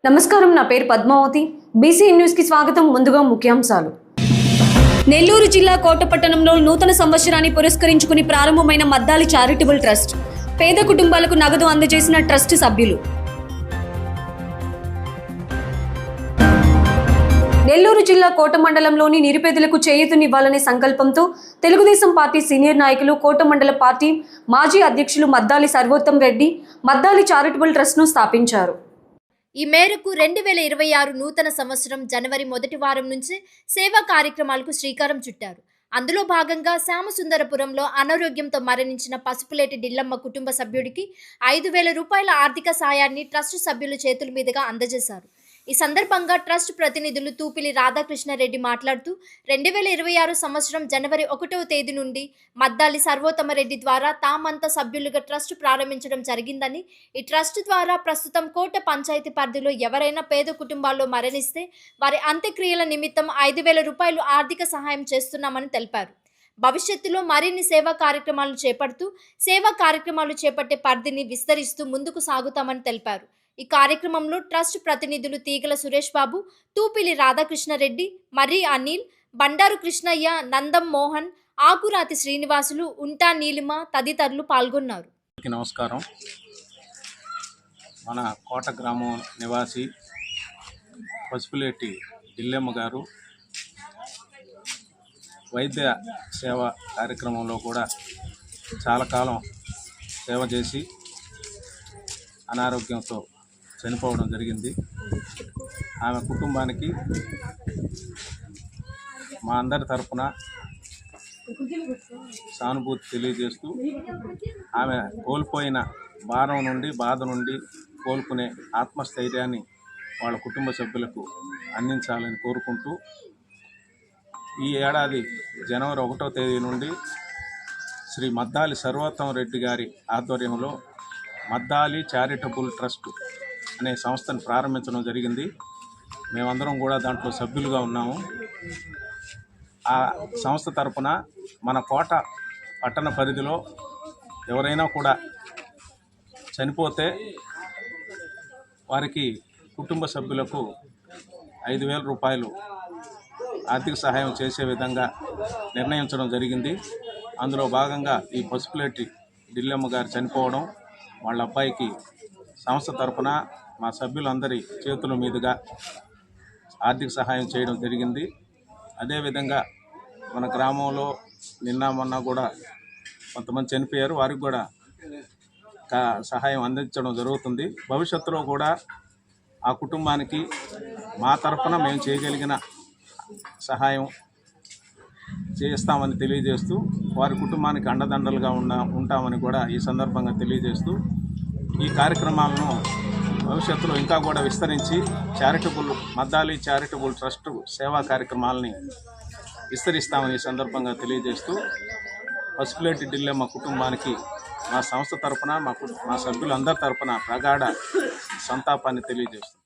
నమస్కారం, నా పేరు పద్మావతి. బీసీ న్యూస్ కి స్వాగతం. ముందుగా ముఖ్యాంశాలు. నెల్లూరు జిల్లా కోటపట్టణంలో నూతన సంవత్సరాన్ని పురస్కరించుకుని ప్రారంభమైన మద్దాలి చారిటబుల్ ట్రస్ట్ పేద కుటుంబాలకు నగదు అందజేసిన ట్రస్ట్ సభ్యులు. నెల్లూరు జిల్లా కోట మండలంలోని నిరుపేదలకు చేయూతనివ్వాలనే సంకల్పంతో తెలుగుదేశం పార్టీ సీనియర్ నాయకులు, కోట మండల పార్టీ మాజీ అధ్యక్షులు మద్దాలి సర్వోత్తం రెడ్డి మద్దాలి చారిటబుల్ ట్రస్ట్ను స్థాపించారు. ఈ మేరకు 2026 నూతన సంవత్సరం జనవరి మొదటి వారం నుంచి సేవా కార్యక్రమాలకు శ్రీకారం చుట్టారు. అందులో భాగంగా శ్యామసుందరపురంలో అనారోగ్యంతో మరణించిన పసుపులేటి డిల్లమ్మ కుటుంబ సభ్యుడికి 5,000 రూపాయల ఆర్థిక సాయాన్ని ట్రస్ట్ సభ్యుల చేతుల మీదుగా అందజేశారు. ఈ సందర్భంగా ట్రస్ట్ ప్రతినిధులు తూపిలి రాధాకృష్ణారెడ్డి మాట్లాడుతూ 2026 సంవత్సరం జనవరి 1వ తేదీ నుండి మద్దాలి సర్వోత్తమరెడ్డి ద్వారా తామంతా సభ్యులుగా ట్రస్ట్ ప్రారంభించడం జరిగిందని, ఈ ట్రస్ట్ ద్వారా ప్రస్తుతం కోట పంచాయతీ పరిధిలో ఎవరైనా పేద కుటుంబాల్లో మరణిస్తే వారి అంత్యక్రియల నిమిత్తం 5,000 రూపాయలు ఆర్థిక సహాయం చేస్తున్నామని తెలిపారు. భవిష్యత్తులో మరిన్ని సేవా కార్యక్రమాలు చేపడుతూ సేవా కార్యక్రమాలు చేపట్టే పరిధిని విస్తరిస్తూ ముందుకు సాగుతామని తెలిపారు. ఈ కార్యక్రమంలో ట్రస్ట్ ప్రతినిధులు తీగల సురేష్ బాబు, తూపిలి రాధాకృష్ణారెడ్డి, మర్రి అనిల్, బండారు కృష్ణయ్య, నందం మోహన్, ఆకురాతి శ్రీనివాసులు, ఉంటా నీలిమ తదితరులు పాల్గొన్నారు. నమస్కారం. మన కోట గ్రామం నివాసి పసుపులేటి డిల్లెమ్మ గారు వైద్య సేవ కార్యక్రమంలో కూడా చాలా కాలం సేవ చేసి అనారోగ్యంతో చనిపోవడం జరిగింది. ఆమె కుటుంబానికి మా అందరి తరఫున సానుభూతి తెలియజేస్తూ ఆమె కోల్పోయిన భారం నుండి, బాధ నుండి కోలుకునే ఆత్మస్థైర్యాన్ని వాళ్ళ కుటుంబ సభ్యులకు అందించాలని కోరుకుంటూ ఈ ఏడాది జనవరి 1వ తేదీ నుండి శ్రీ మద్దాలి సర్వోత్తమ రెడ్డి గారి ఆధ్వర్యంలో మద్దాలి చారిటబుల్ ట్రస్ట్ అనే సంస్థను ప్రారంభించడం జరిగింది. మేమందరం కూడా దాంట్లో సభ్యులుగా ఉన్నాము. ఆ సంస్థ తరపున మన కోట పట్టణ పరిధిలో ఎవరైనా కూడా చనిపోతే వారికి కుటుంబ సభ్యులకు 5,000 రూపాయలు ఆర్థిక సహాయం చేసే విధంగా నిర్ణయించడం జరిగింది. అందులో భాగంగా ఈ పసుపులేటి డిల్లెమ్మ గారు చనిపోవడం, వాళ్ళ అబ్బాయికి సంస్థ తరపున మా సభ్యులందరి చేతుల మీదుగా ఆర్థిక సహాయం చేయడం జరిగింది. అదేవిధంగా మన గ్రామంలో నిన్న మొన్న కూడా కొంతమంది చనిపోయారు, వారికి కూడా సహాయం అందించడం జరుగుతుంది. భవిష్యత్తులో కూడా ఆ కుటుంబానికి మా తరపున మేము చేయగలిగిన సహాయం చేస్తామని తెలియజేస్తూ వారి కుటుంబానికి అండదండలుగా ఉంటామని కూడా ఈ సందర్భంగా తెలియజేస్తూ ఈ కార్యక్రమాలను భవిష్యత్తులో ఇంకా కూడా విస్తరించి మద్దాలి చారిటబుల్ ట్రస్ట్ సేవా కార్యక్రమాలని విస్తరిస్తామని ఈ సందర్భంగా తెలియజేస్తూ పసుపులేటి డిల్లెమ్మ కుటుంబానికి మా సంస్థ తరఫున మా సభ్యులందరి తరఫున ప్రగాఢ సంతాపాన్ని తెలియజేస్తుంది.